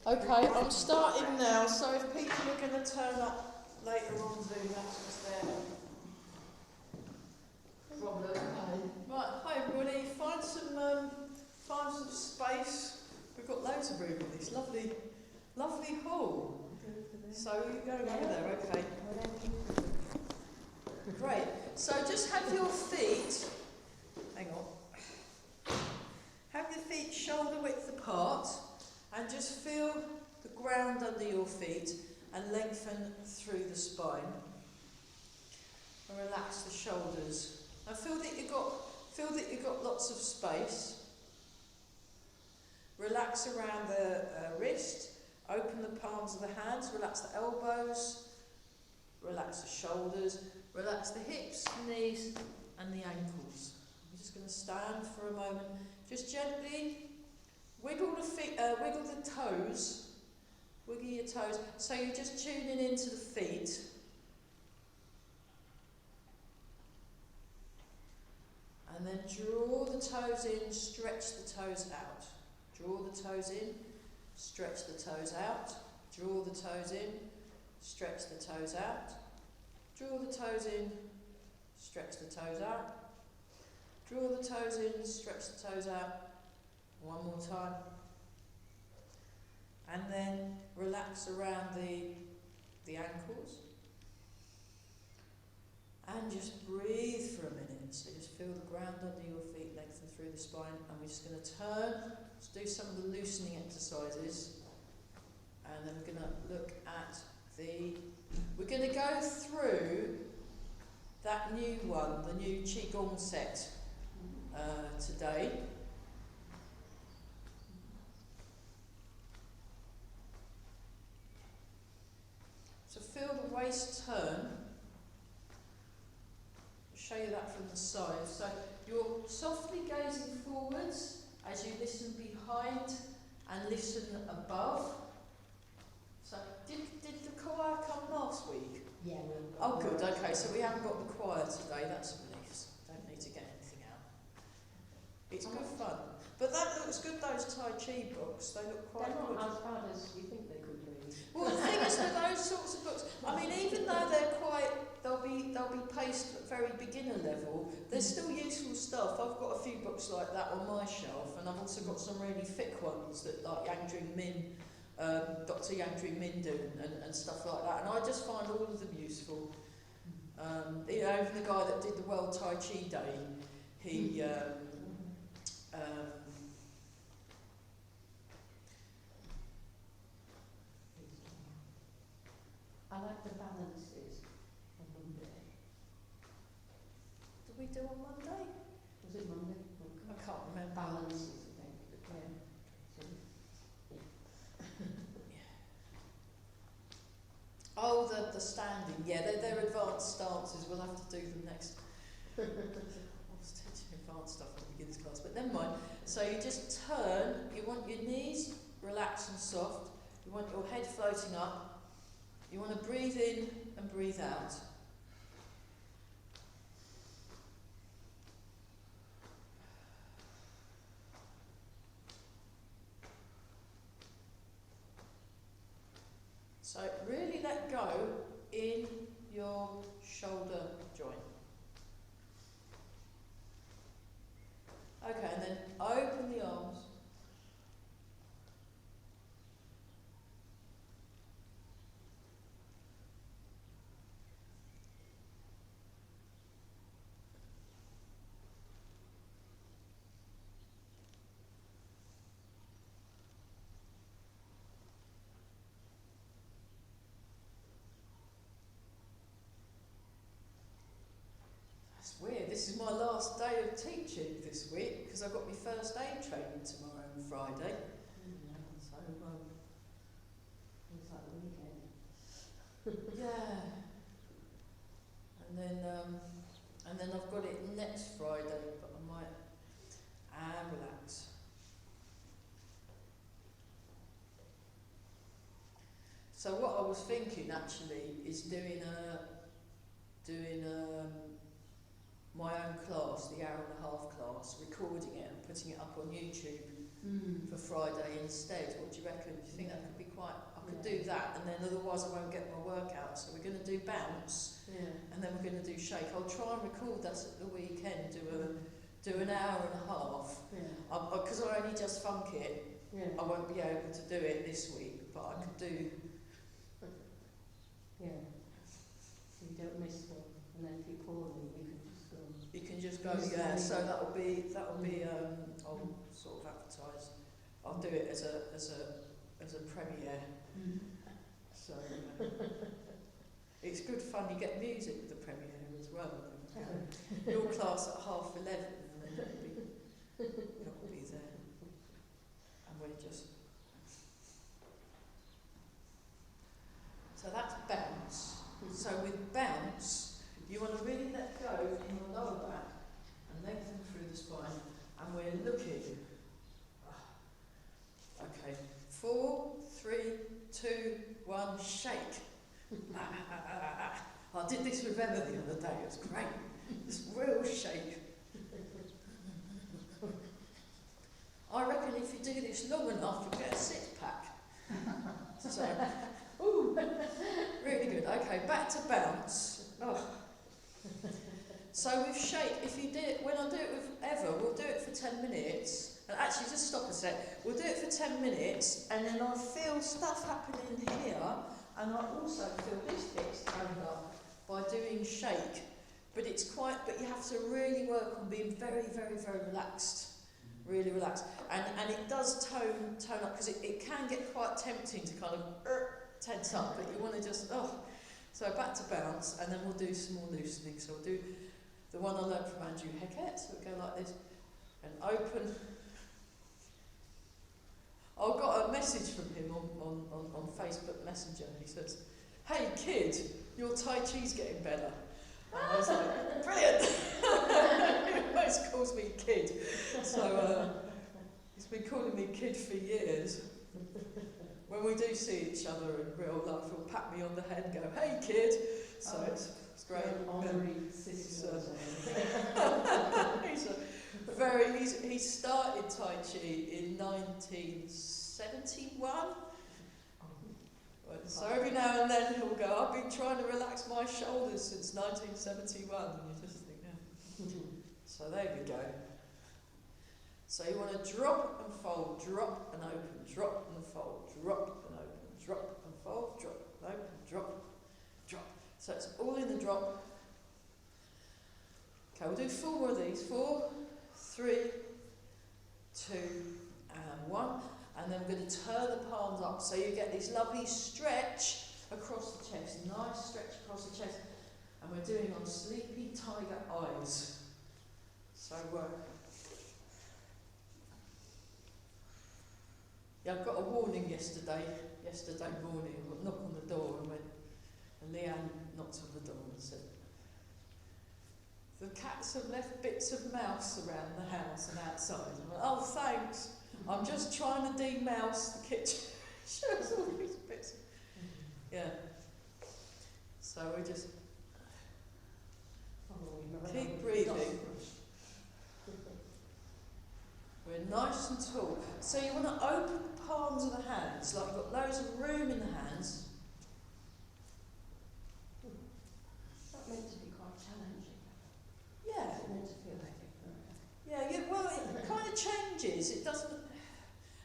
Okay, I'm starting now, so if people are going to turn up later on Zoom, that's just their problem. Right, hi everybody, find some space. We've got loads of room in this lovely hall. So you're going over there, okay. Great, so just have your feet, hang on, have your feet shoulder width apart. And just feel the ground under your feet and lengthen through the spine. And relax the shoulders. And feel that you've got lots of space. Relax around the wrist. Open the palms of the hands. Relax the elbows. Relax the shoulders. Relax the hips, knees, and the ankles. I'm just going to stand for a moment. Just gently. Wiggle the feet, wiggle the toes, wiggle your toes, so you're just tuning into the feet. And then draw the toes in, stretch the toes out. Draw the toes in, stretch the toes out. Draw the toes in, stretch the toes out. Draw the toes in, stretch the toes out. Draw the toes in, stretch the toes out. One more time. And then relax around the ankles. And just breathe for a minute. So just feel the ground under your feet, lengthen through the spine. And we're just going to turn, let's do some of the loosening exercises. And then we're going to look at we're going to go through that new one, the new Qigong set today. So feel the waist turn. I'll show you that from the side. So you're softly gazing forwards as you listen behind and listen above. So did the choir come last week? Yeah. Oh good, okay, so we haven't got the choir today, that's a relief. So don't need to get anything out. It's good fun. But that looks good, those Tai Chi books, they look quite good. They're not as bad as you think they could be. Well, the thing is with those sorts of books, I mean, even though they'll be paced at very beginner level, there's still useful stuff. I've got a few books like that on my shelf, and I've also got some really thick ones that like Dr. Yang Jung Min do and stuff like that, and I just find all of them useful. You know, even the guy that did the World Tai Chi Day, he I like the balances on Monday. Did we do on Monday? Was it Monday? I can't remember. Balances, I think. Yeah. Oh, the standing. Yeah, they're advanced stances. We'll have to do them next. I was teaching advanced stuff in the beginners class, but never mind. So you just turn. You want your knees relaxed and soft. You want your head floating up. You want to breathe in and breathe out. So really let go in your shoulder joint. Okay, and then open the arms. That's weird. This is my last day of teaching this week because I've got my first aid training tomorrow and Friday. So It's like the weekend. yeah. And then I've got it next Friday, but I might relax. So what I was thinking actually is doing my own class, the hour-and-a-half class, recording it and putting it up on YouTube for Friday instead. What do you reckon? Do you think that could be I could do that, and then otherwise I won't get my workout. So we're going to do bounce, and then we're going to do shake. I'll try and record that at the weekend, do an hour and a half. Because I only just funk it, I won't be able to do it this week, but I could do. So you don't miss one, and then if you call me, you can just go. You can just go, So that'll be I'll sort of advertise. I'll do it as a premiere. So it's good fun. You get music with the premiere as well. Your class at 11:30, and then you'll be there, and we're just. So that's bounce. So with bounce, you want to really let go in your lower back and lengthen through the spine, and we're looking. Okay, 4, 3, 2, 1, shake. I did this with Emma the other day, it was great. This real shake. I reckon if you do this long enough, you'll get a six-pack. So, really good. Okay, back to bounce. So with shake, if you do it, when I do it with Eva, we'll do it for 10 minutes. And actually, just stop a sec. We'll do it for 10 minutes, and then I feel stuff happening here, and I also feel this bit's toned up by doing shake. But you have to really work on being very, very, very relaxed. Really relaxed. And it does tone up, because it can get quite tempting to kind of tense up, but you want to just, So back to bounce, and then we'll do some more loosening. So we'll do the one I learned from Andrew Heckett. So we'll go like this, and open. I got a message from him on Facebook Messenger. He says, "Hey kid, your Tai Chi's getting better." And I was like, brilliant! He always calls me kid. So he's been calling me kid for years. When we do see each other in real life, he'll pat me on the head and go, "Hey kid!" So it's great. He started Tai Chi in 1971. So every now and then he'll go, "I've been trying to relax my shoulders since 1971. And you just think, So there we go. So you want to drop and fold, drop and open, drop and fold, drop and open, drop and fold, drop and open, drop, drop. So it's all in the drop. Okay, we'll do 4 more of these. 4, 3, 2, and 1. And then we're going to turn the palms up so you get this lovely stretch across the chest. Nice stretch across the chest. And we're doing on sleepy tiger eyes. So I got a warning yesterday morning. I got a knock on the door and Leanne knocked on the door and said, "The cats have left bits of mouse around the house and outside." I went, "Oh, thanks. I'm just trying to de-mouse the kitchen." Shows all these bits. So we just keep breathing. We're nice and tall. So you want to open the palms of the hands, like you've got loads of room in the hands. That meant to be quite challenging. Yeah. It's meant to feel like it. Well, it kind of changes. It doesn't.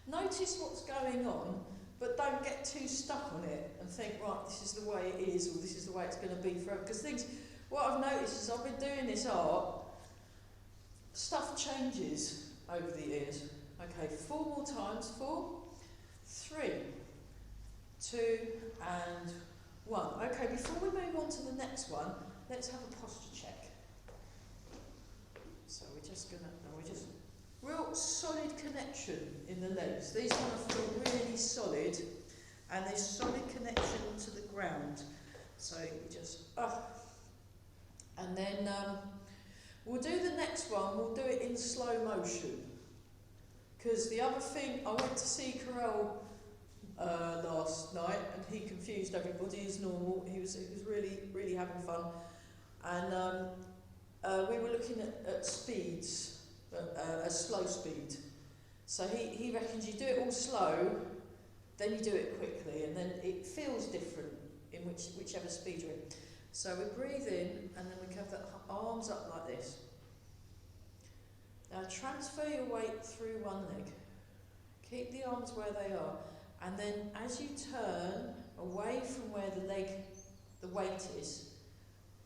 Notice what's going on, but don't get too stuck on it and think, right, this is the way it is, or this is the way it's going to be forever. Because what I've noticed is I've been doing this art, stuff changes over the years. Okay, 4 more times. 4, 3, 2, and 1. Okay, before we move on to the next one, let's have a posture check. So we're just real solid connection in the legs. These want to feel really solid, and there's solid connection to the ground. So you just and then we'll do the next one. We'll do it in slow motion, because the other thing, I went to see Carell last night, and he confused everybody as normal. He was really having fun, and we were looking at speeds. A slow speed. So he reckons you do it all slow, then you do it quickly, and then it feels different in whichever speed you're in. So we breathe in, and then we have the arms up like this. Now transfer your weight through one leg. Keep the arms where they are, and then as you turn away from where the weight is,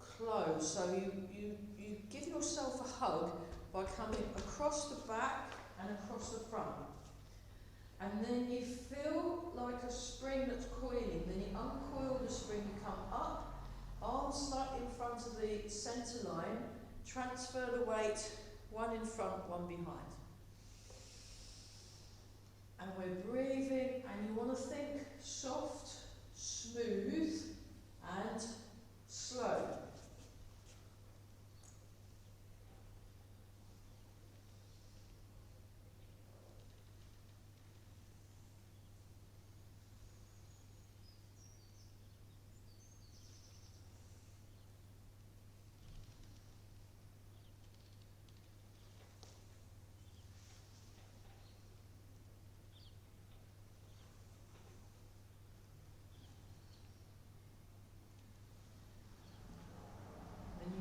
close. So you give yourself a hug by coming across the back and across the front. And then you feel like a spring that's coiling. Then you uncoil the spring, you come up, arms slightly in front of the centre line, transfer the weight, one in front, one behind. And we're breathing, and you want to think soft, smooth, and slow.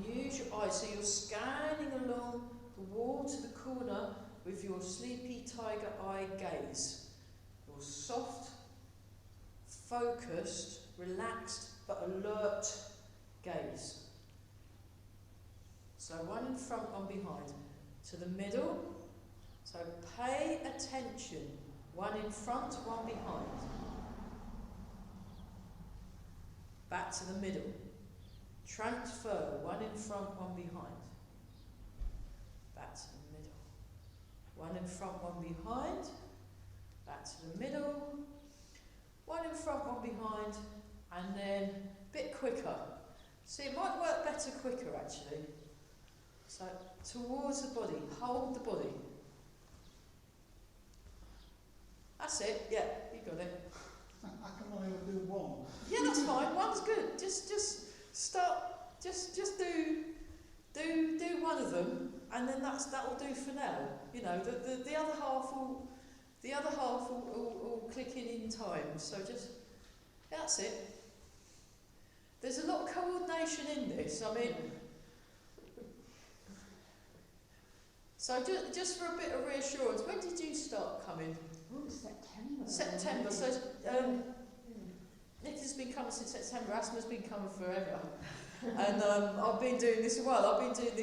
Use your eyes, so you're scanning along the wall to the corner with your sleepy tiger eye gaze. Your soft, focused, relaxed but alert gaze. So one in front, one behind. To the middle. So pay attention. One in front, one behind. Back to the middle. Transfer, one in front, one behind. Back to the middle. One in front, one behind. Back to the middle. One in front, one behind. And then a bit quicker. See, it might work better quicker actually. So towards the body, hold the body. That's it, yeah, you got it. I can only ever do one. Yeah, that's fine, one's good. Just start, just do one of them, and then that will do for now. You know, the other half will click in time. So just, that's it. There's a lot of coordination in this. I mean, so just for a bit of reassurance, when did you start coming? Oh, September. September. So Nick has been coming since September. Asma's been coming forever. And I've been doing this a while. I've been doing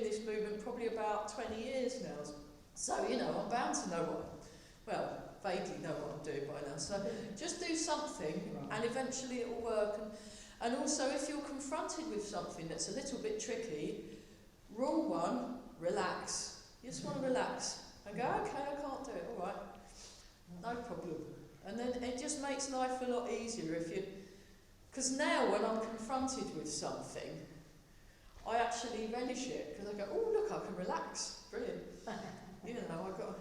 this movement probably about 20 years now. So, you know, I'm bound to know vaguely know what I'm doing by now. So just do something, and eventually it will work. And also, if you're confronted with something that's a little bit tricky, rule one, relax. You just want to relax and go, okay, I can't do it, all right, no problem. And then it just makes life a lot easier if you... Because now when I'm confronted with something, I actually relish it, because I go, oh, look, I can relax. Brilliant. You know, I've got...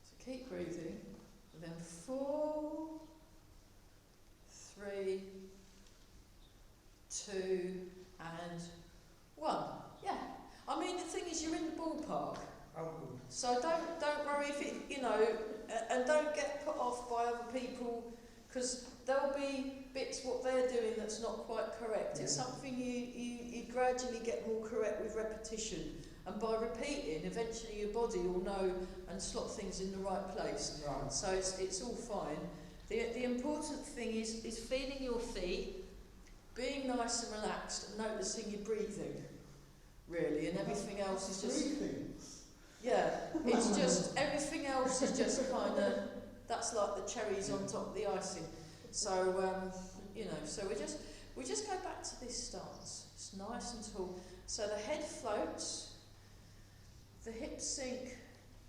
So keep breathing, and then 4, 3, 2, and 1. Yeah. I mean, the thing is, you're in the ballpark. Oh, good. So don't worry if it, you know, and don't get put off by other people, because there'll be bits what they're doing that's not quite correct. Yeah. It's something you gradually get more correct with repetition, and by repeating, eventually your body will know and slot things in the right place. Right. So it's all fine. The important thing is feeling your feet, being nice and relaxed, and noticing your breathing, really, and everything else is just... Breathing. Yeah, it's just, everything else is just kind of, that's like the cherries on top of the icing. So, you know, so we just go back to this stance. It's nice and tall. So the head floats, the hips sink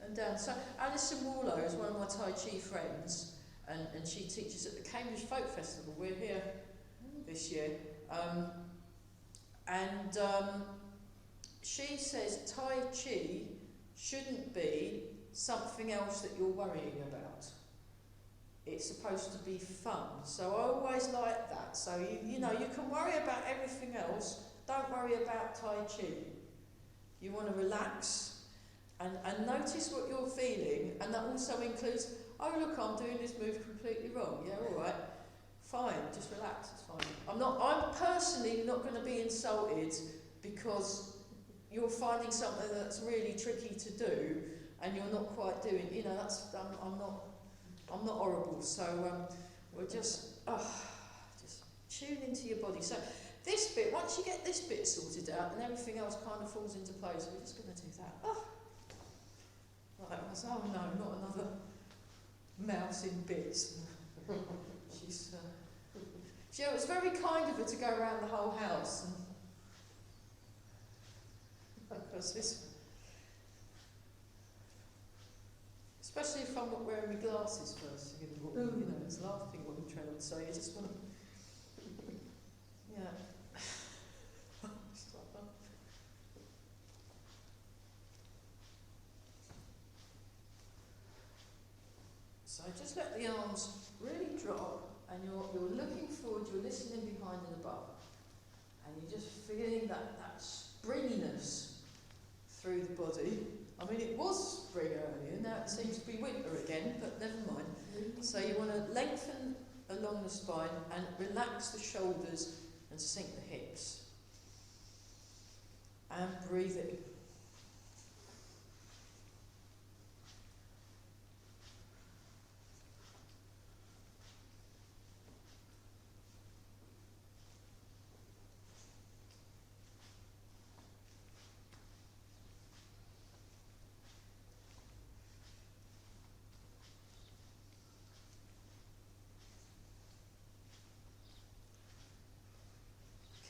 and down. So Alison Warlow is one of my Tai Chi friends, and she teaches at the Cambridge Folk Festival. We're here this year. She says Tai Chi shouldn't be something else that you're worrying about. it's supposed to be fun. So I always like that. So you know, you can worry about everything else, don't worry about Tai Chi. You want to relax and notice what you're feeling, and that also includes, oh look, I'm doing this move completely wrong. Yeah, all right, fine, just relax, it's fine. I'm personally not going to be insulted because you're finding something that's really tricky to do and you're not quite doing, you know, that's, I'm not horrible. So we'll just tune into your body. So this bit, once you get this bit sorted out, and everything else kind of falls into place, we're just going to do that. Oh, right, oh no, not another mouse in bits. She's, you know, it was very kind of her to go around the whole house. Because this, especially if I'm not wearing my glasses first, you know, it's laughing what I'm trying to say. You just want to, yeah. So just let the arms really drop, and you're looking forward, you're listening behind and above, and you're just feeling that springiness through the body. I mean, it was spring earlier, now it seems to be winter again, but never mind. So you want to lengthen along the spine and relax the shoulders and sink the hips. And breathe in.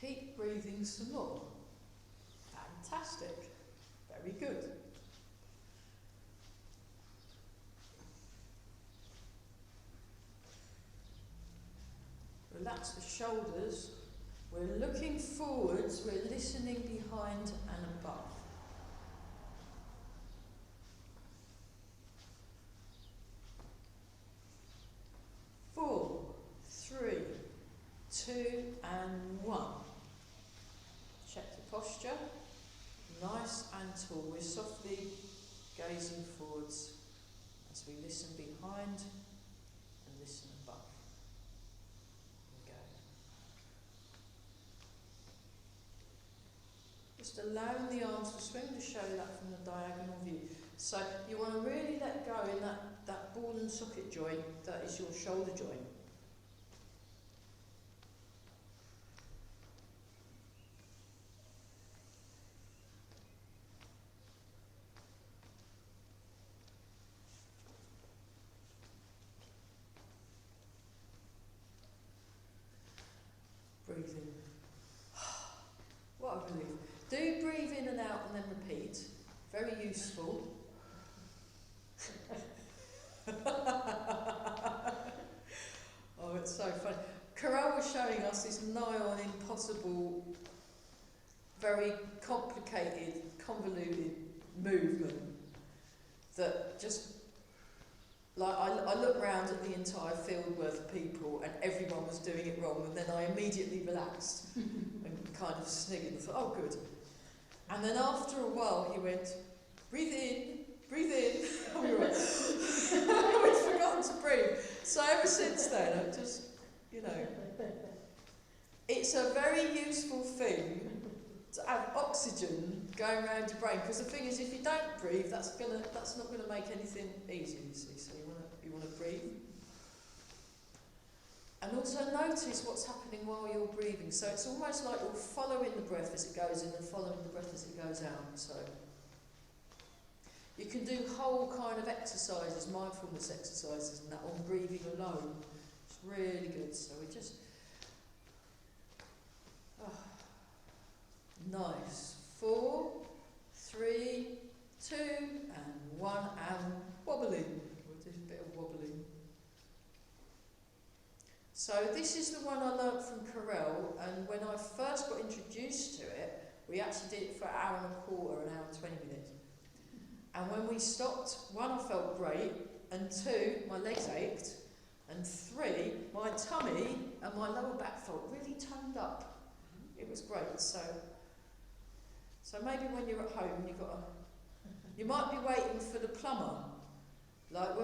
Keep breathing some more. Fantastic. Very good. Relax the shoulders. We're looking forwards, we're listening behind and above. Four, three, two, and one. Check the posture. Nice and tall. We're softly gazing forwards as we listen behind and listen above. Here we go. Just allowing the arms to swing to show that from the diagonal view. So you want to really let go in that ball and socket joint, that is your shoulder joint. Breathe in. What a relief. Do breathe in and out and then repeat. Very useful. Oh, it's so funny. Carol was showing us this nigh on impossible, very complicated, convoluted movement that just, like, I looked round at the entire field worth of people and everyone was doing it wrong, and then I immediately relaxed and kind of sniggered and thought, oh good. And then after a while he went, breathe in, breathe in. And we went, we'd forgotten to breathe. So ever since then, I've just, you know, it's a very useful thing to have oxygen going around your brain, because the thing is, if you don't breathe, that's not gonna make anything easy, you see. So you wanna breathe. And also notice what's happening while you're breathing. So it's almost like you're following the breath as it goes in and following the breath as it goes out. So you can do whole kind of exercises, mindfulness exercises, and that on breathing alone. It's really good. So we just, nice. 4, 3, 2, and 1, and wobbling. We'll do a bit of wobbling. So this is the one I learnt from Carell, and when I first got introduced to it, we actually did it for an hour and a quarter, an hour and 20 minutes. And when we stopped, 1, I felt great, and 2, my legs ached, And 3, my tummy and my lower back felt really toned up. It was great. So maybe when you're at home, you might be waiting for the plumber. Like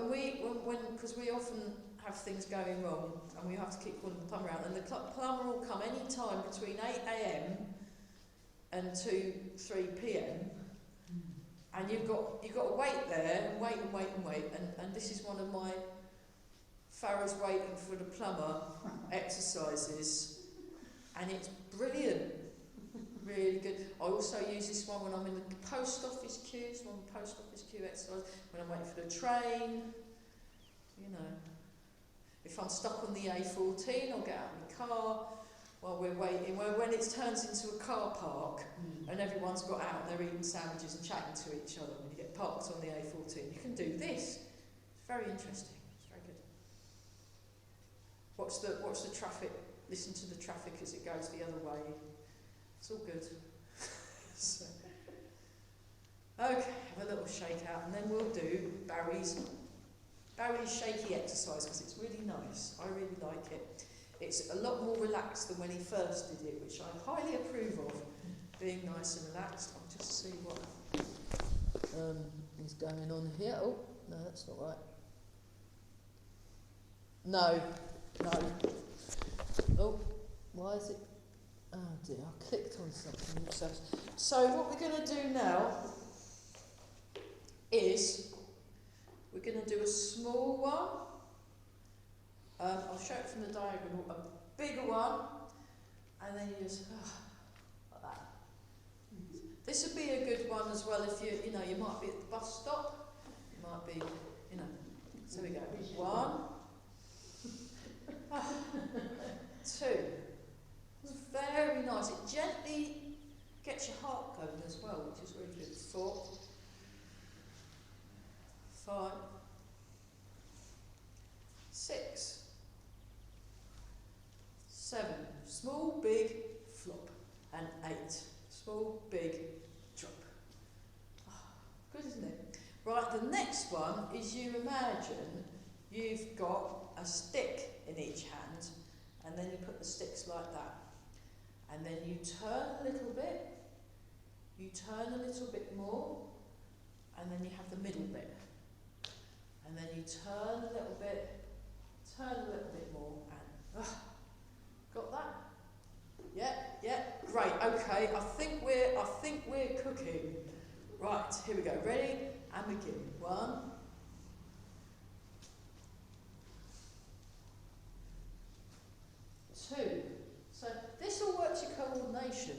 because we often have things going wrong and we have to keep calling the plumber out, and the plumber will come any time between 8 a.m. and 3 p.m. and you've got to wait there and wait, and this is one of my Farrah's waiting for the plumber exercises, and it's brilliant, really good. I also use this one when I'm in the post office queues, post office queue exercise, when I'm waiting for the train, you know. If I'm stuck on the A14, I'll get out of my car while we're waiting. When it turns into a car park and everyone's got out and they're eating sandwiches and chatting to each other, when you get parked on the A14, you can do this. It's very interesting. It's very good. Watch the traffic. Listen to the traffic as it goes the other way. It's all good. So, okay, have a little shake out, and then we'll do Barry's shaky exercise, because it's really nice. I really like it. It's a lot more relaxed than when he first did it, which I highly approve of, being nice and relaxed. I'll just see what is going on here. Oh, no, that's not right. No. Oh, why is it? Oh dear, I clicked on something. So what we're going to do now is we're going to do a small one. I'll show it from the diagonal. A bigger one, and then you just like that. This would be a good one as well if you might be at the bus stop. You might be, So we go. 1, 2. It's very nice. It gently gets your heart going as well, which is really good. 4, 5, 6, 7. Small, big, flop. And 8. Small, big, drop. Oh, good, isn't it? Right, the next one is you imagine you've got a stick in each hand, and then you put the sticks like that. And then you turn a little bit, you turn a little bit more, and then you have the middle bit. And then you turn a little bit more, and got that? Yeah, great. Okay, I think we're cooking. Right, here we go. Ready? And begin. 1, 2. So this will work your coordination,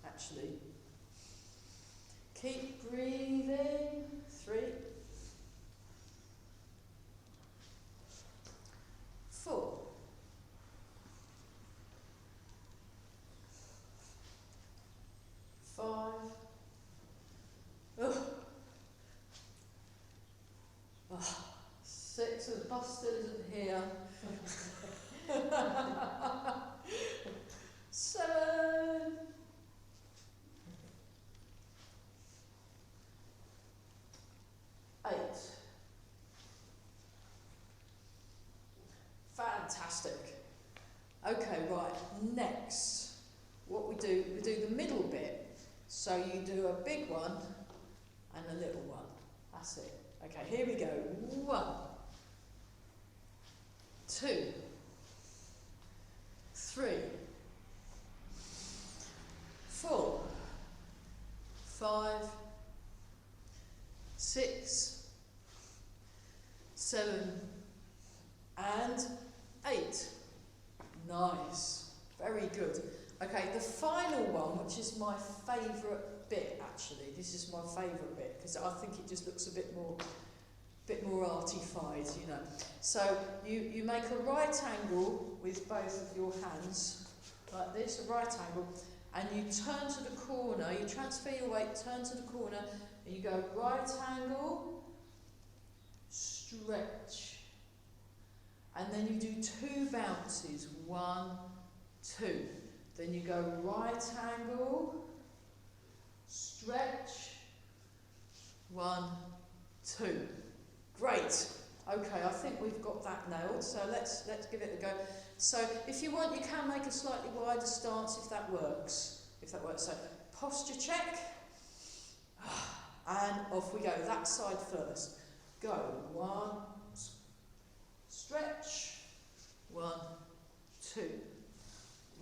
actually. Keep breathing. 3, 4, 5. 6. The bus still isn't here. 7. 8. Fantastic. Okay, right, next, what we do the middle bit. So you do a big one and a little one. That's it. Okay, here we go. 1, 2, 3, 4, 5, 6, 7, and 8. Nice. Very good. Okay, the final one, which is my favourite bit, actually. This is my favourite bit, because I think it just looks a bit more arty-fied, So you make a right angle with both of your hands, like this, a right angle, and you turn to the corner, you transfer your weight, turn to the corner, and you go right angle, stretch. And then you do 2 bounces, 1, 2. Then you go right angle, stretch, 1, 2. Great. Okay, I think we've got that nailed, so let's give it a go. So if you want, you can make a slightly wider stance if that works. So posture check, and off we go. That side first. Go. 1, stretch. 1, 2.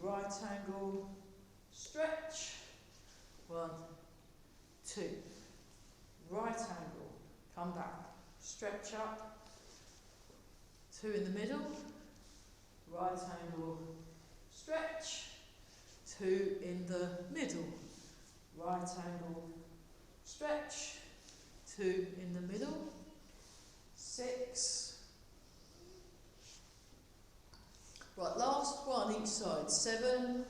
Right angle, stretch. 1, 2. Right angle, come back. Stretch up. 2 in the middle. Right angle, stretch. 2 in the middle. Right angle, stretch. 2 in the middle. 6. Right, last one each side. 7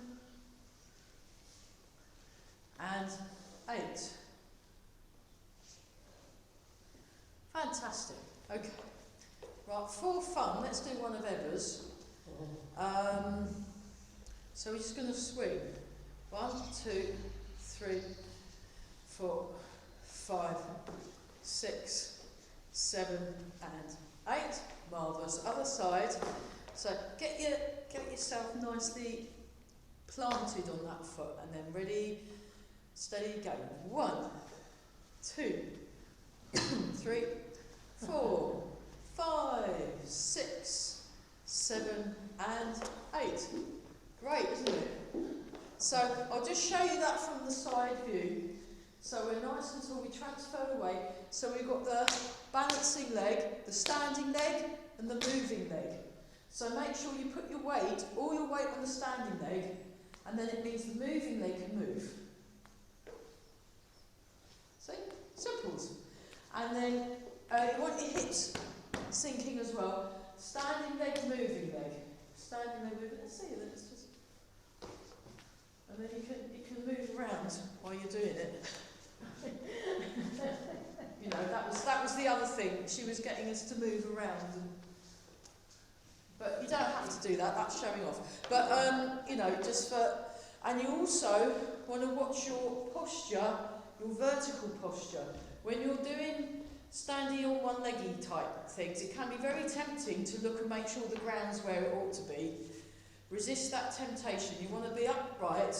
and 8. Fantastic. Okay. Right, for fun, let's do one of Eva's. So we're just going to swing. 1, 2, 3, 4, 5, 6, 7 and 8. Marvellous. Other side. So get yourself nicely planted on that foot, and then ready, steady, go. 1, 2, 3, 4, 5, 6, 7 and 8. Great, isn't it? So I'll just show you that from the side view. So we're nice until we transfer away. So we've got the balancing leg, the standing leg and the moving leg. So make sure you put your weight, all your weight on the standing leg, and then it means the moving leg can move. See? Simples. And then you want your hips sinking as well. Standing leg, moving leg. Standing leg, moving. Let's see. Let's just. And then you can move around while you're doing it. You know, that was the other thing. She was getting us to move around. But you don't have to do that. That's showing off. But you know, just for. And you also want to watch your posture, your vertical posture. When you're doing standing on one leggy type things, it can be very tempting to look and make sure the ground's where it ought to be. Resist that temptation. You want to be upright,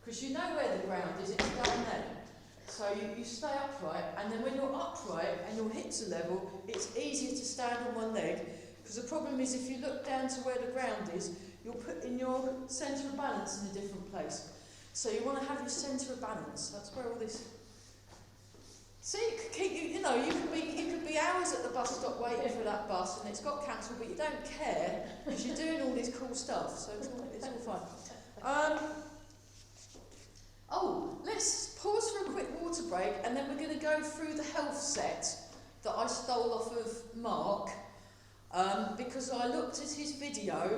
because you know where the ground is, it's down there. So you stay upright, and then when you're upright and your hips are level, it's easier to stand on one leg, because the problem is if you look down to where the ground is, you're putting your centre of balance in a different place. So you want to have your centre of balance. That's where all this. See, you know, you could be hours at the bus stop waiting for that bus, and it's got cancelled, but you don't care because you're doing all this cool stuff. So it's all fine. Let's pause for a quick water break, and then we're going to go through the health set that I stole off of Mark, because I looked at his video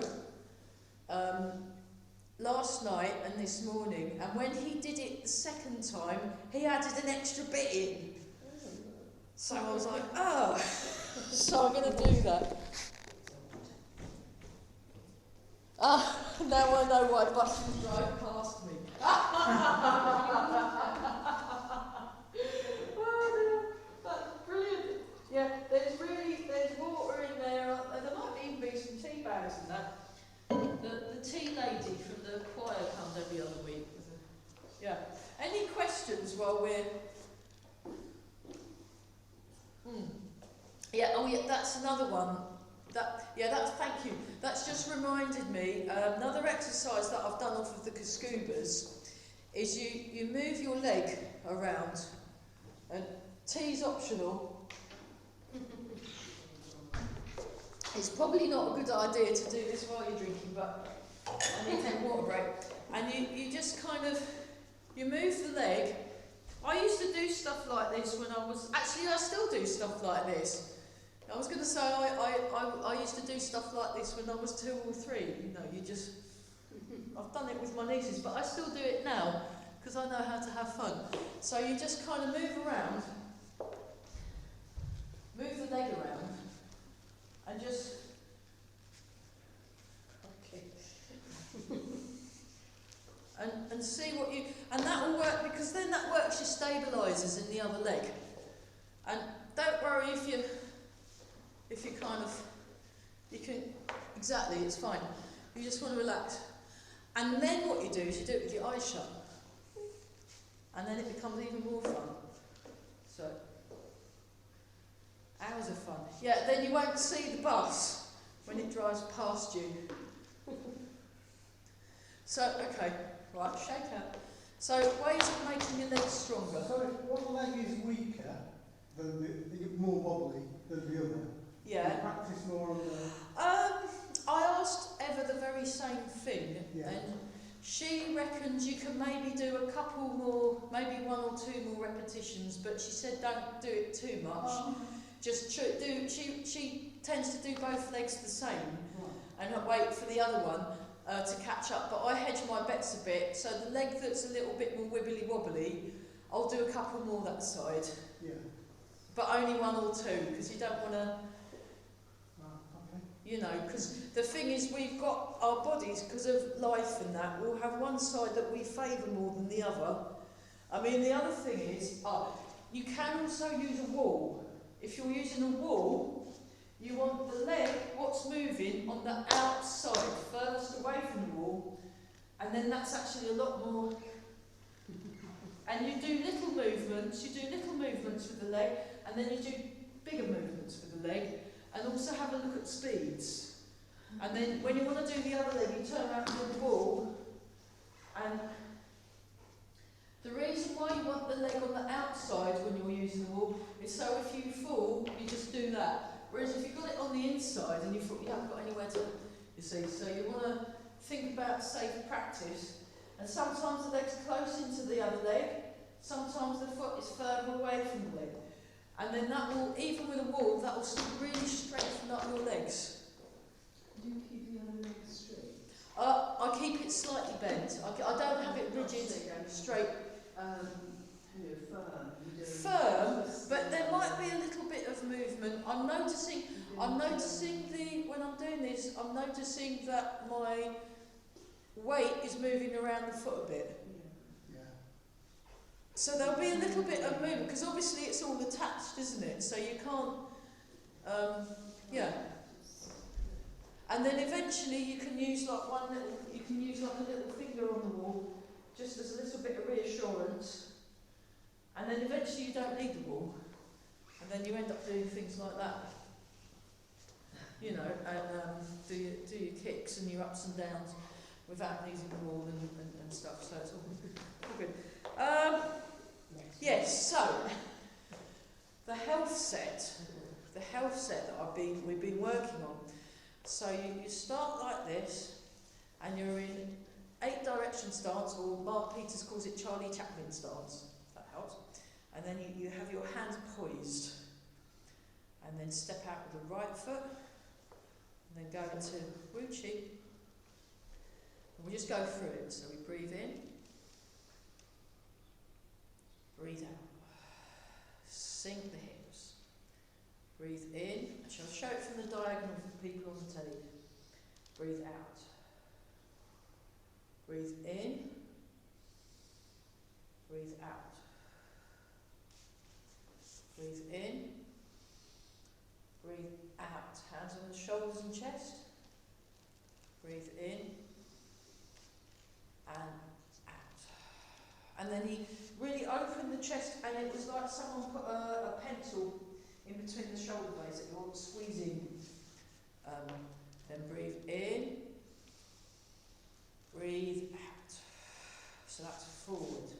last night and this morning, and when he did it the second time, he added an extra bit in. So I was like, oh, so I'm going to do that. Now I know why buses drive past me. That's brilliant. Yeah, there's water in there. There might even be some tea bags in that. The tea lady from the choir comes every other week. Yeah. Any questions while we're... Yeah, that's another one. Thank you. That's just reminded me, another exercise that I've done off of the Kaskubas is you move your leg around, and tea's optional. It's probably not a good idea to do this while you're drinking, but I need to take a water break. And you just kind of, you move the leg. I used to do stuff like this when I was, actually I still do stuff like this. I was going to say I used to do stuff like this when I was 2 or 3. You know, I've done it with my nieces, but I still do it now because I know how to have fun. So you just kind of move around, move the leg around, and just and see what you, and that will work, because then that works your stabilisers in the other leg. And don't worry if if you kind of, you can, exactly, it's fine. You just want to relax. And then what you do is you do it with your eyes shut. And then it becomes even more fun. So, hours of fun. Yeah, then you won't see the bus when it drives past you. So, okay, right, shake out. So, ways of making your legs stronger. So if one leg is weaker than more wobbly than the other, Yeah. you practice more on the... I asked Eva the very same thing, Yeah. and she reckons you can maybe do a couple more, maybe 1 or 2 more repetitions, but she said don't do it too much. Just do. She tends to do both legs the same, and wait for the other one to catch up. But I hedge my bets a bit, so the leg that's a little bit more wibbly wobbly, I'll do a couple more that side. Yeah. But only 1 or 2, because you don't want to. Okay. You know, because the thing is, we've got our bodies, because of life and that, we'll have one side that we favour more than the other. I mean, the other thing is, you can also use a wall. If you're using a wall, you want the leg, what's moving, on the outside, furthest away from the wall, and then that's actually a lot more. And you do little movements with the leg, and then you do bigger movements with the leg. And also have a look at speeds. And then when you want to do the other leg, you turn around to the wall. And the reason why you want the leg on the outside when you're using the wall is so if you fall, you just do that. Whereas if you've got it on the inside and you haven't got anywhere to, you see. So you want to think about safe practice. And sometimes the leg's close into the other leg. Sometimes the foot is further away from the leg. And then that will, even with a wall, that will really strengthen up your legs. Do you keep the other leg straight? I keep it slightly bent. I don't have it rigid, straight. Firm, but there might be a little bit of movement. I'm noticing when I'm doing this, I'm noticing that my weight is moving around the foot a bit. So there'll be a little bit of movement, because obviously it's all attached, isn't it? So you can't, yeah. And then eventually you can use like a little finger on the wall, just as a little bit of reassurance. And then eventually you don't need the wall. And then you end up doing things like that. You know, and do your kicks and your ups and downs without needing the wall and stuff. So it's all good. Yes, so the health set that we've been working on. So you start like this, and you're in 8 direction stance, or Mark Peters calls it Charlie Chaplin stance. That helps. And then you have your hands poised, and then step out with the right foot, and then go into Wu Chi. And we just go through it. So we breathe in. Breathe out. Sink the hips. Breathe in. I shall show it from the diagonal for the people on the telly. Breathe out. Breathe in. Breathe out. Breathe in. Breathe out. Hands on the shoulders and chest. Breathe in. And and then he really opened the chest, and it was like someone put a pencil in between the shoulder blades that you're squeezing. Then breathe in, breathe out. So that's forward.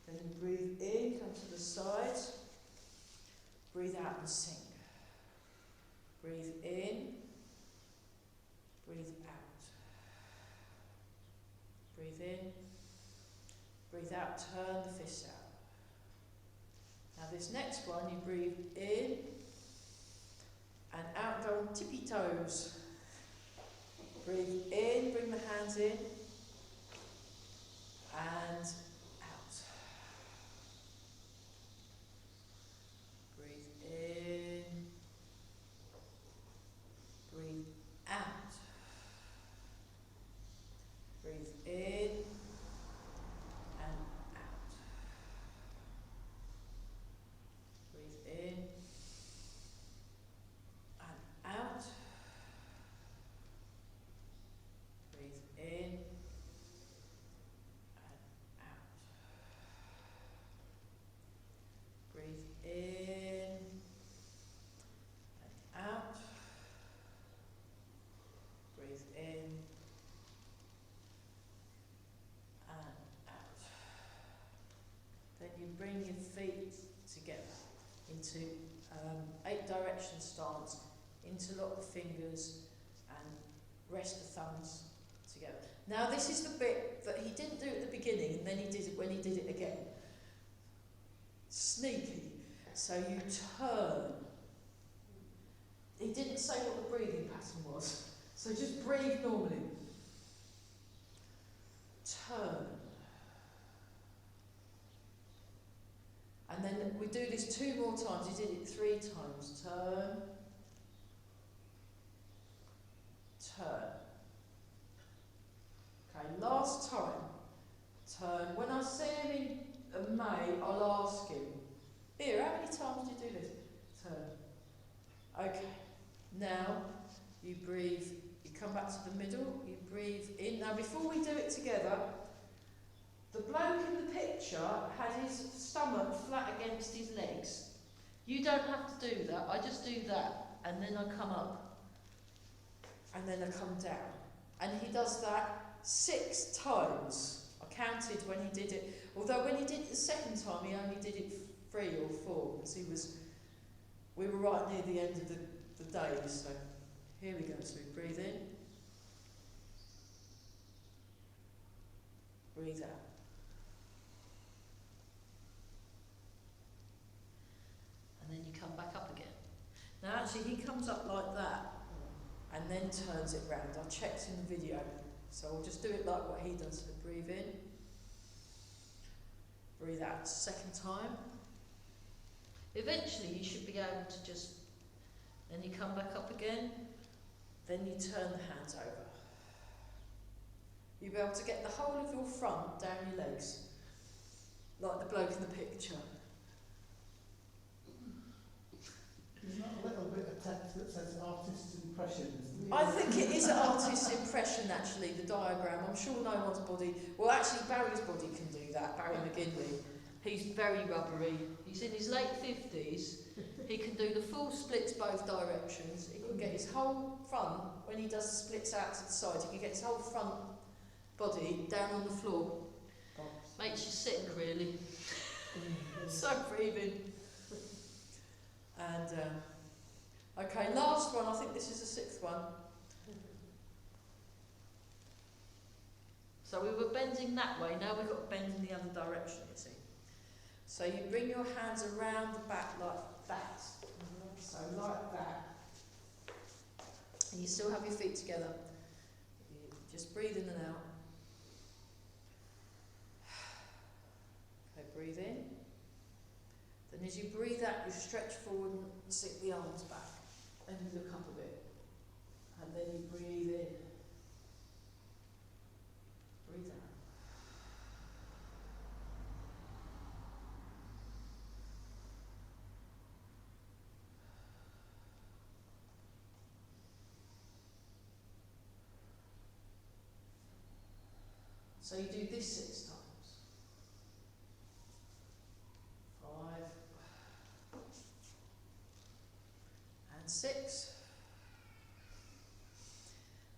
Then you breathe in, come to the sides, breathe out and sink. Breathe in, breathe out. Breathe in. Breathe out, turn the fists out. Now this next one, you breathe in and out, go on tippy toes. Breathe in, bring the hands in and out. Breathe in, breathe out. Breathe in. bring your feet together into 8 direction stance, interlock the fingers and rest the thumbs together. Now this is the bit that he didn't do at the beginning, and then he did it when he did it again. Sneaky. So you turn. He didn't say what the breathing pattern was, so just breathe normally. Turn. And then we do this 2 more times. He did it 3 times. Turn. Turn. Okay, last time. Turn. When I see him in May, I'll ask him, here, how many times do you do this? Turn. Okay. Now, you breathe, you come back to the middle, you breathe in. Now, before we do it together, the bloke in the picture had his stomach flat against his legs. You don't have to do that. I just do that, and then I come up, and then I come down. And he does that 6 times. I counted when he did it. Although when he did it the second time, he only did it 3 or 4, because we were right near the end of the day. So here we go. So we breathe in, breathe out. And then you come back up again. Now actually he comes up like that and then turns it round. I checked in the video, so we'll just do it like what he does. So breathe in, breathe out. Second time. Eventually you should be able to just, then you come back up again, then you turn the hands over. You'll be able to get the whole of your front down your legs, like the bloke in the picture. There's not a little bit of text that says artist's impression. I think it is an artist's impression, actually, the diagram. I'm sure no one's body... Well, actually, Barry's body can do that, Barry McGinley. He's very rubbery. He's in his late 50s. He can do the full splits both directions. He can get his whole front, when he does the splits out to the side, he can get his whole front body down on the floor. Makes you sick, really. So breathing. And, okay, last one. I think this is the 6th one. So we were bending that way, now we've got to bend in the other direction, you see. So you bring your hands around the back like that. So like that. And you still have your feet together. You just breathe in and out. Okay, breathe in. Then as you breathe out, you stretch forward and sink the arms back. And you look up a bit. And then you breathe in. Breathe out. So you do this 6 times. 5 and 6.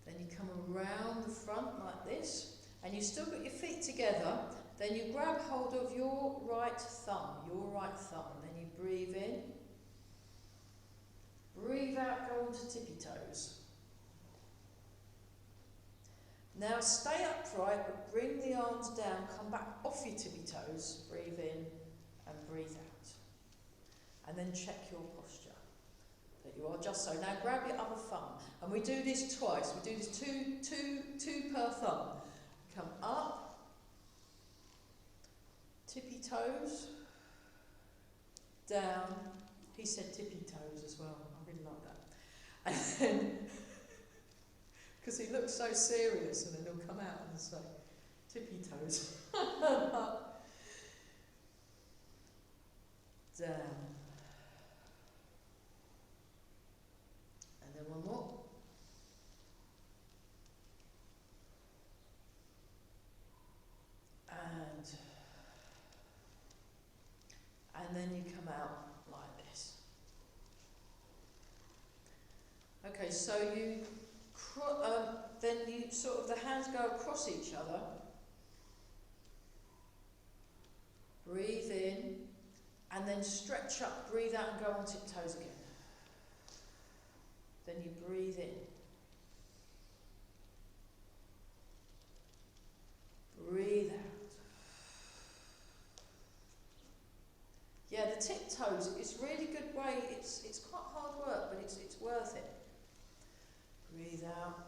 Then you come around the front like this, and you still got your feet together. Then you grab hold of your right thumb, then you breathe in, breathe out, go onto tippy toes. Now stay upright, but bring the arms down, come back off your tippy toes, breathe in and breathe out. And then check your posture. There you are, just so. Now grab your other thumb, and we do this twice. We do this two per thumb. Come up, tippy toes, down. He said tippy toes as well. I really like that. And then, because he looks so serious, and then he'll come out and say, tippy toes. Up, down. And then one more. And then you come out like this. Okay, so you then you sort of, the hands go across each other. Breathe in. and then stretch up, breathe out and go on tiptoes again. Then you breathe in. Breathe out. Yeah, the tiptoes, it's a really good way, it's quite hard work, but it's worth it. Breathe out.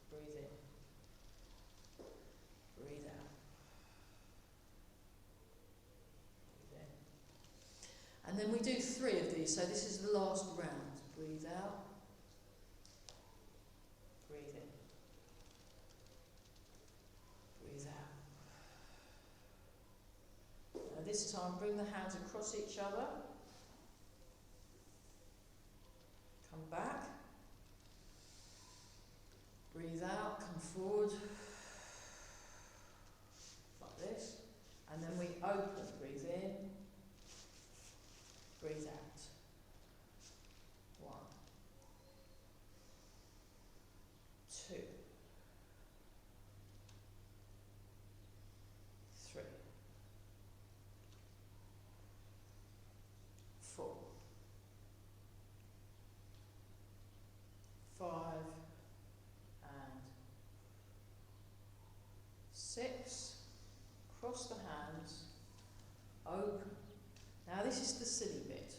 Breathe in. Breathe out. Breathe in. And then we do 3 of these, so this is the last round. Breathe out. Breathe in. Breathe out. Now this time bring the hands across each other. Come back. Breathe out, come forward. Like this. And then we open. Breathe in. Breathe out. 1. 2. 3. 4. 5. And 6. Cross the hands. Open. Now this is the silly bit.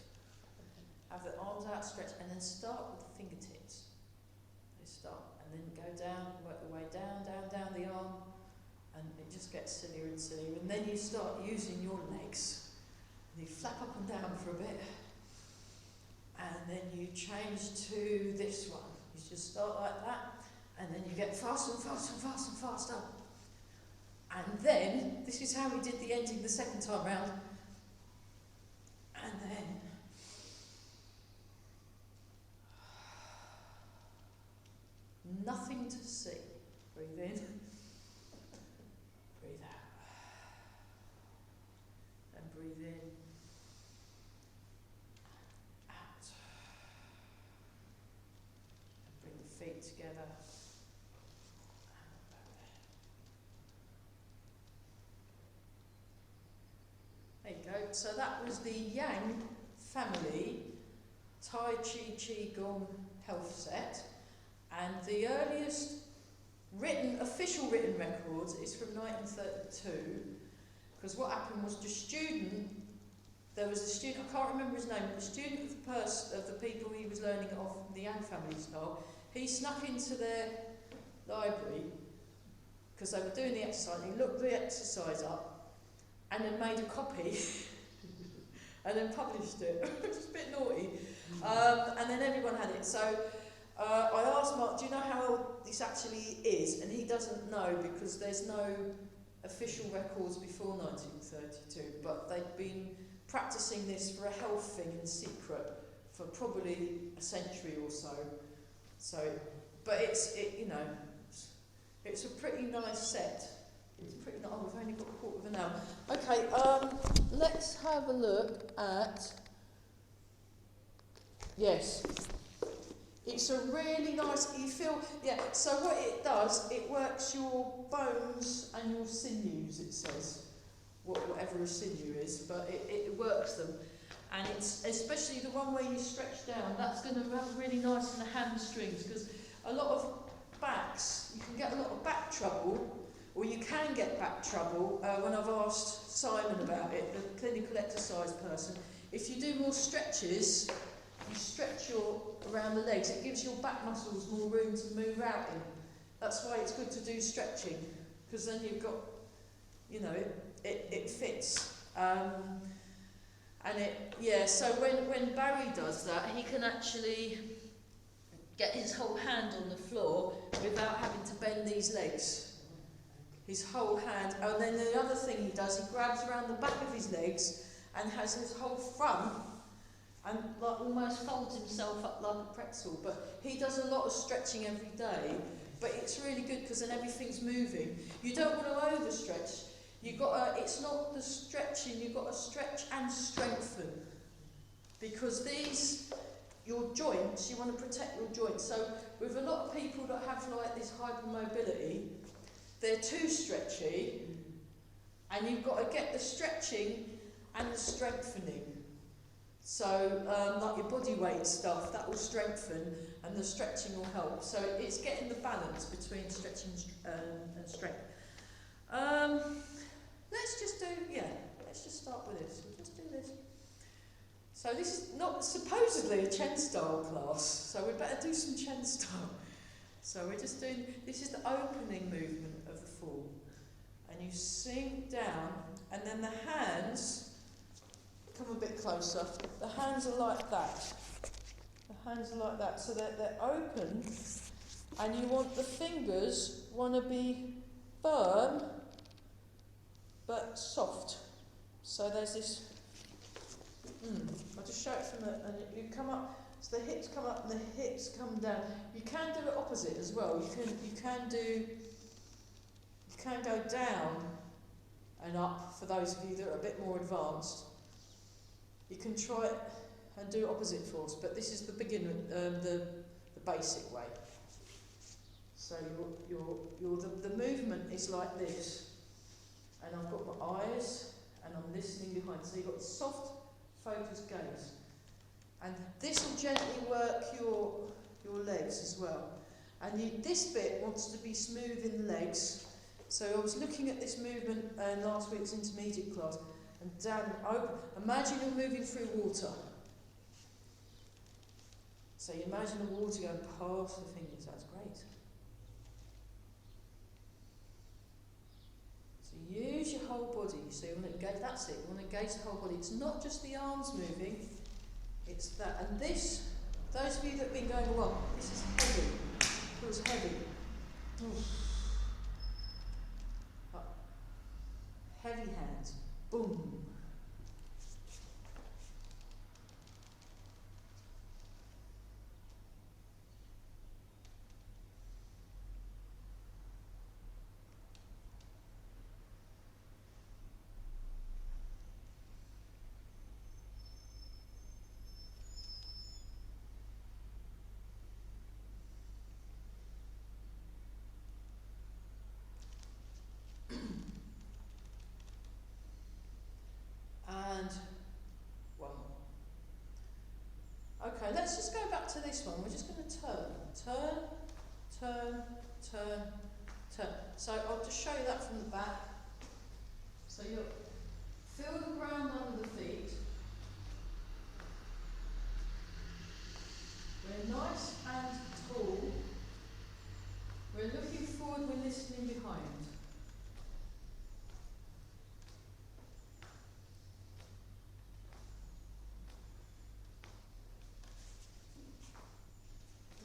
Have the arms outstretched and then start with the fingertips. They start and then go down, work your way down, down, down the arm, and it just gets sillier and sillier. And then you start using your legs. And you flap up and down for a bit. And then you change to this one. You just start like that, and then you get faster and faster and faster and faster. And then, this is how we did the ending the second time round. And then, nothing to see. Breathe in. Breathe out. And breathe in. Out. And bring the feet together. There you go. So that was the Yang family Tai Chi Qigong health set, and the earliest official written records is from 1932, because what happened was there was a student, I can't remember his name, but the student of the people he was learning it off, the Yang family style, he snuck into their library, because they were doing the exercise, he looked the exercise up, and then made a copy and then published it, which is a bit naughty. And then everyone had it. So I asked Mark, do you know how old this actually is? And he doesn't know, because there's no official records before 1932, but they'd been practicing this for a health thing in secret for probably a century or so. But it's a pretty nice set. It's pretty nice. Oh, we've only got a quarter of an hour. Okay, let's have a look at. Yes. It's a really nice, you feel, yeah, so what it does, it works your bones and your sinews, it says. Whatever a sinew is, but it works them. And it's especially the one where you stretch down, that's going to have really nice in the hamstrings, because a lot of backs, you can get a lot of back trouble. Or you can get back trouble when I've asked Simon about it, the clinical exercise person. If you do more stretches, you stretch around the legs, it gives your back muscles more room to move out in. That's why it's good to do stretching, because then you've got, it fits. So when Barry does that, he can actually get his whole hand on the floor without having to bend these legs. His whole hand, and then the other thing he does, he grabs around the back of his legs and has his whole front and like almost folds himself up like a pretzel. But he does a lot of stretching every day, but it's really good because then everything's moving. You don't want to overstretch. It's not the stretching, you've got to stretch and strengthen, because your joints, you want to protect your joints. So with a lot of people that have like this hypermobility, they're too stretchy And you've got to get the stretching and the strengthening. So, like your body weight stuff, that will strengthen, and the stretching will help. So it's getting the balance between stretching and strength. Let's just start with this. We'll just do this. So this is not supposedly a Chen style class, so we better do some Chen style. So we're just doing, this is the opening movement of the fall. And you sink down, and then the hands come a bit closer. The hands are like that. The hands are like that, so they're open, and you want the fingers want to be firm but soft. So there's this. I'll just show it from the. And you come up. So the hips come up and the hips come down. You can do it opposite as well. You can go down and up for those of you that are a bit more advanced. You can try it and do opposite force, but this is the beginner, the basic way. So the movement is like this, and I've got my eyes and I'm listening behind. So you've got soft, focused gaze, and this will gently work your legs as well. And this bit wants to be smooth in the legs. So I was looking at this movement in last week's intermediate class. And down and open. Imagine you're moving through water. So you imagine the water going past the fingers. That's great. So use your whole body. So you want to engage. That's it. You want to engage the whole body. It's not just the arms moving. It's that. And this, those of you that have been going along, this is heavy. Feels heavy. Up. Heavy hands. Boom. And one more. Okay, let's just go back to this one. We're just going to turn. So I'll just show you that from the back. So you feel the ground under the feet. We're nice and tall. We're looking forward, we're listening behind.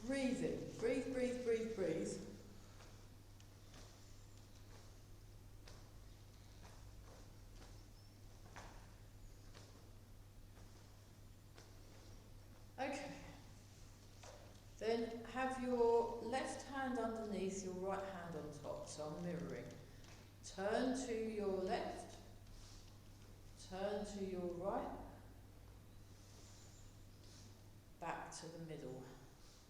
Breathing. Breathe, breathe, breathe, breathe. Okay. Then have your left hand underneath your right hand on top. So I'm mirroring. Turn to your left. Turn to your right. Back to the middle.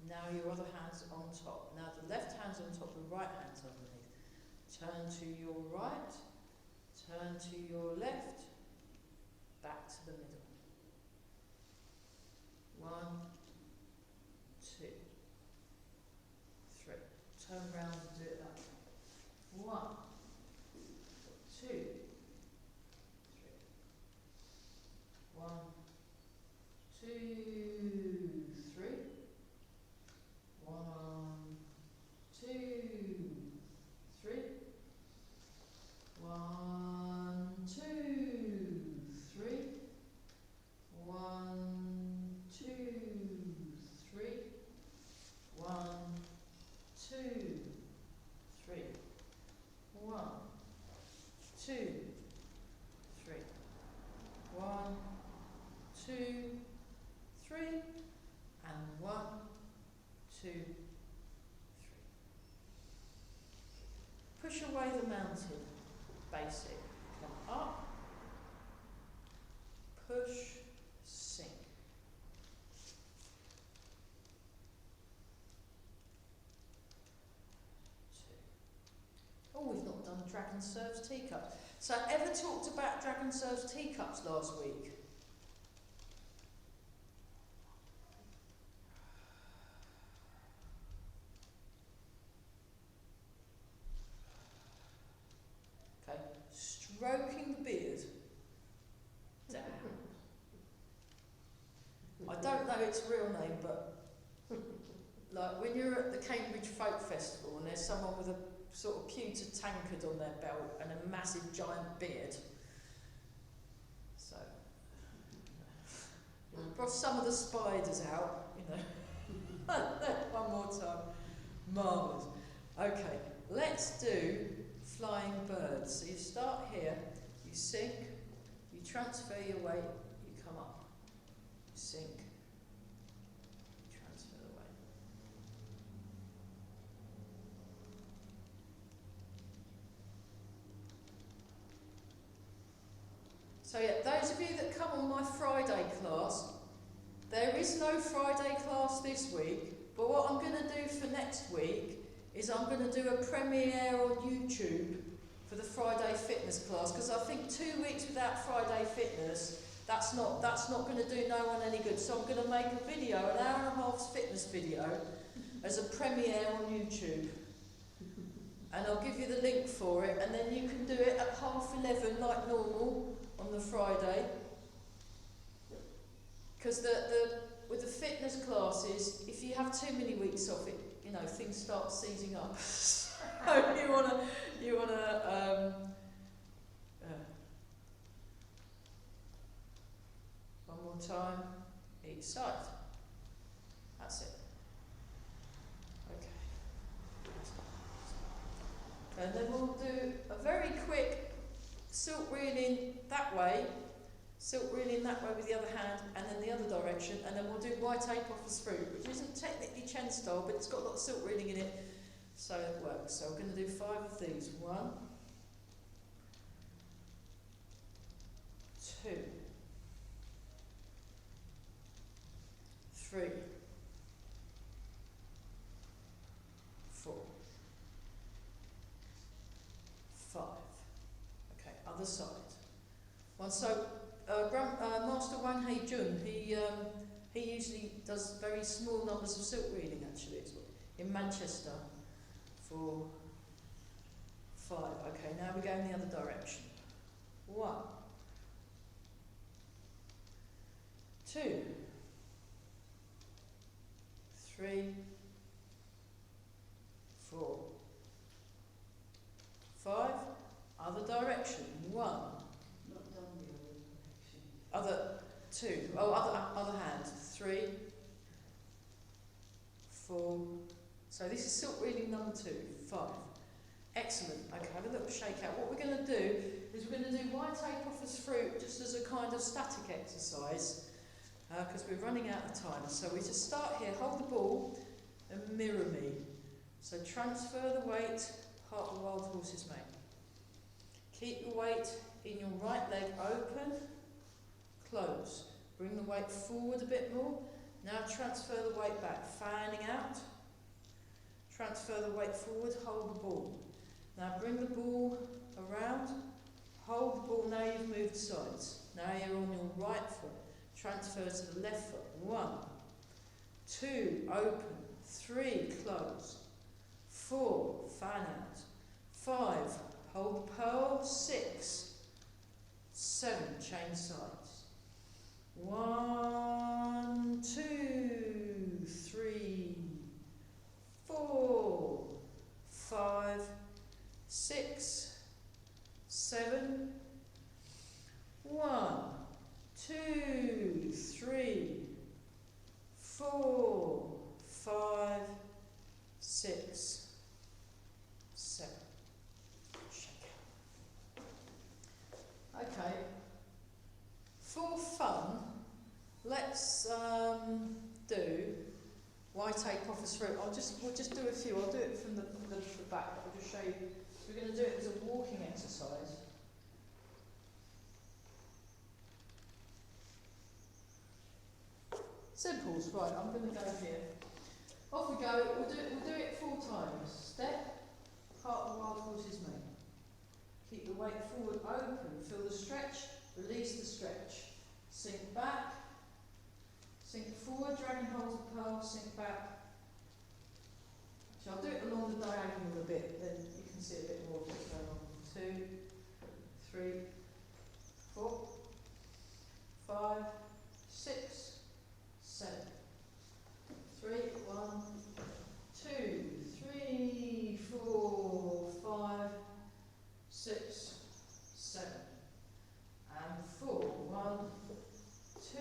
Now your other hand's on top. Now the left hand's on top, the right hand's underneath. Turn to your right, turn to your left, back to the middle. 1, 2, 3. Turn round and do it that way. 1, 2, 3. 1, 2, 3. 1, 2, 3. 1, 2, 3. 1, 2, 3. 1, 2, 3. 1, 2, 3. 1, 2, 3. And 1, 2, 3. Push away the mountain. Basic. Come up. Push. Sink. 2. Oh, we've not done dragon serves teacups. So ever talked about dragon serves teacups last week? Okay, stroking the beard. Damn. I don't know its real name, but like when you're at the Cambridge Folk Festival and there's someone with a sort of pewter tankard on their belt and a massive giant beard. So, brought some of the spiders out, you know. One more time. Marvellous. Okay, let's do flying birds. So you start here, you sink, you transfer your weight, you come up. You sink, you transfer the weight. So yeah, those of you that come on my Friday class, there is no Friday class this week, but what I'm going to do for next week is I'm going to do a premiere on YouTube for the Friday fitness class, because I think 2 weeks without Friday fitness, that's not going to do no one any good. So I'm going to make a video, an hour and a half's fitness video, as a premiere on YouTube. And I'll give you the link for it, and then you can do it at 11:30 like normal on the Friday. Because with the fitness classes, if you have too many weeks off, it, you know, things start seizing up. So you wanna one more time, each side. That's it. Okay. And then we'll do a very quick silk reeling that way. Silk reeling that way with the other hand, and then the other direction, and then we'll do white apophis fruit, which isn't technically Chen style, but it's got a lot of silk reeling in it, so it works. So we're going to do 5 of these. 1, 2, 3, 4, 5. Okay, other side. One. So Master Wang Hei Jun, he usually does very small numbers of silk reeling, actually, in Manchester for 5. Okay, now we go in the other direction. 1, 2, 3, 4, 5. Other direction. 1. Other 2. Oh, other hand. 3, 4. So this is silk reeling number 2. 5. Excellent. Okay, have a little shake out. What we're going to do is we're going to do white apophis fruit just as a kind of static exercise, because we're running out of time. So we just start here, hold the ball and mirror me. So transfer the weight, heart the wild horse's mate. Keep your weight in your right leg open, close. Bring the weight forward a bit more. Now transfer the weight back, fanning out. Transfer the weight forward, hold the ball. Now bring the ball around, hold the ball. Now you've moved sides. Now you're on your right foot. Transfer to the left foot. 1, 2, open. 3, close. 4, fan out. 5, hold the pearl. 6, 7, change sides. 1, 2, 3, 4, 5, 6, 7. 1, 2, 3, 4, 5, 6, 7. Shake it. Okay. For fun, let's do white apophis fruit. We'll just do a few. I'll do it from the back. I'll just show you. We're going to do it as a walking exercise. Simples, right, I'm going to go here. Off we go, we'll do it 4 times. Step, heart the wild horse's mane. weight forward, open. Feel the stretch, release the stretch. Sink back, sink forward, dragon holds the pearl, sink back. So I'll do it along the diagonal a bit, then you can see a bit more of what's going on. 2, 3, 4, 5, 6, 7. 3, 1, 2, 3, 4, 5, 6, 7. And 4. 1,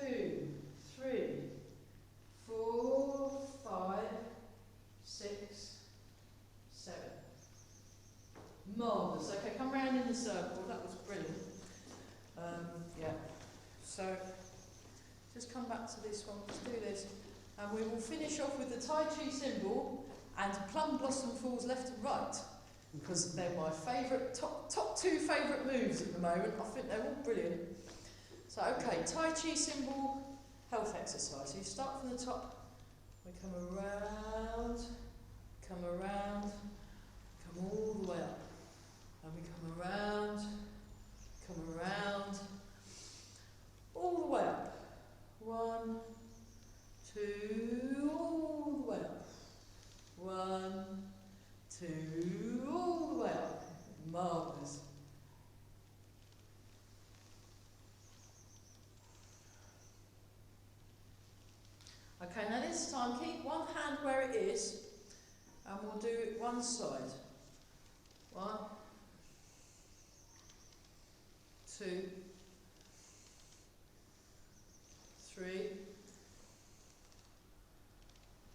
2, 3, 4, 5, 6, 7. Marvellous. Okay, come round in the circle. That was brilliant. Yeah. So, just come back to this one. Let's do this. And we will finish off with the Tai Chi Symbol and Plum Blossom Falls left and right. Because they're my favourite, top 2 favourite moves at the moment. I think they're all brilliant. So, okay, Tai Chi Symbol health exercise. So you start from the top. We come around, come all the way up. And we come around, all the way up. 1, 2, all the way up. 1, 2, all the way up. Marvellous. Okay, now this time keep one hand where it is and we'll do it one side. 1, 2, 3,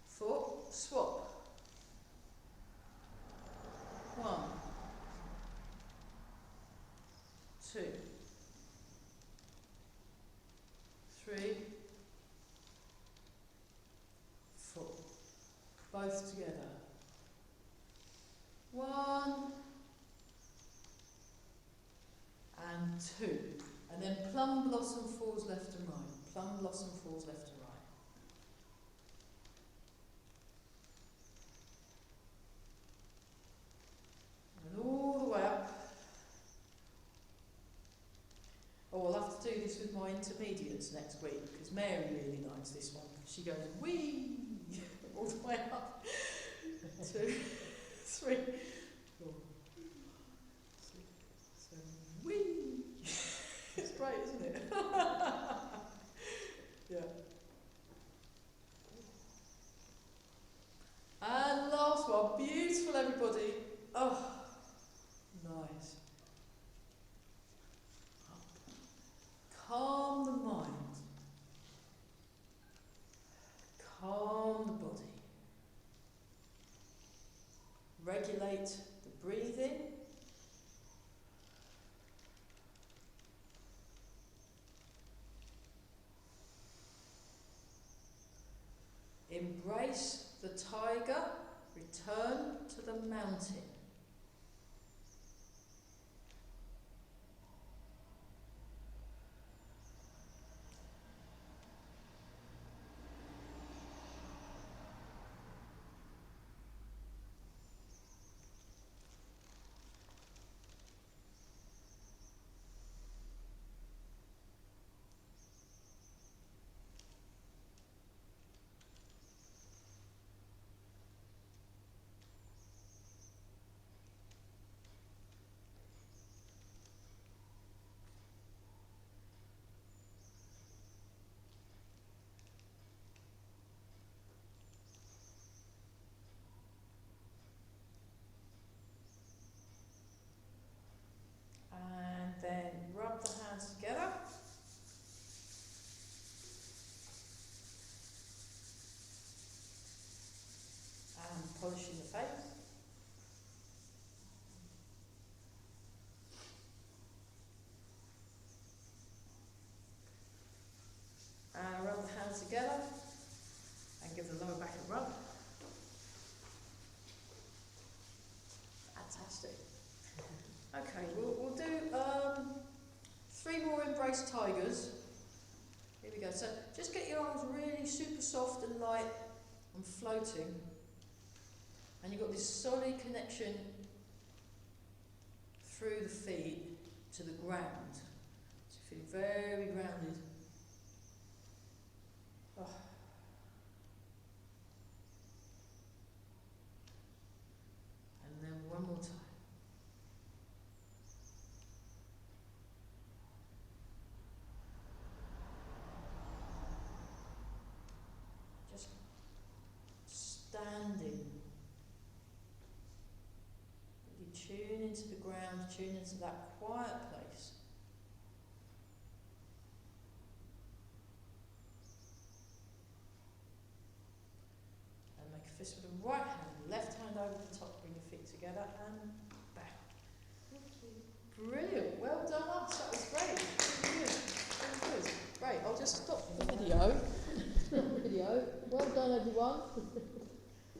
4, swap. 1, 2, 3, 4. Both together. 1 and 2. And then plum blossom falls left and right. Plum blossom falls left and right. And all the way up. Oh, I'll have to do this with my intermediates next week because Mary really likes this one. She goes wee all the way up. 2, 3, 4, 6, 7, wee. It's great, isn't it? Yeah. And last one, beautiful everybody. Oh, nice. Calm the mind. Calm the body. Regulate the breathing. Embrace the tiger. Return to the mountain. And then rub the hands together. And polishing the face. And rub the hands together and give the lower back a rub. Fantastic. Okay, we'll do 3 more embrace tigers. Here we go. So just get your arms really super soft and light and floating. And you've got this solid connection through the feet. to the ground. So feel very grounded. Oh. And then one more time. Just standing. Really tune into the ground, tune into that quiet place. And make a fist with the right hand, left hand over the top, bring your feet together and back. Brilliant, well done us, that was great. Really good, really good. Great, I'll just stop the video. Well done everyone.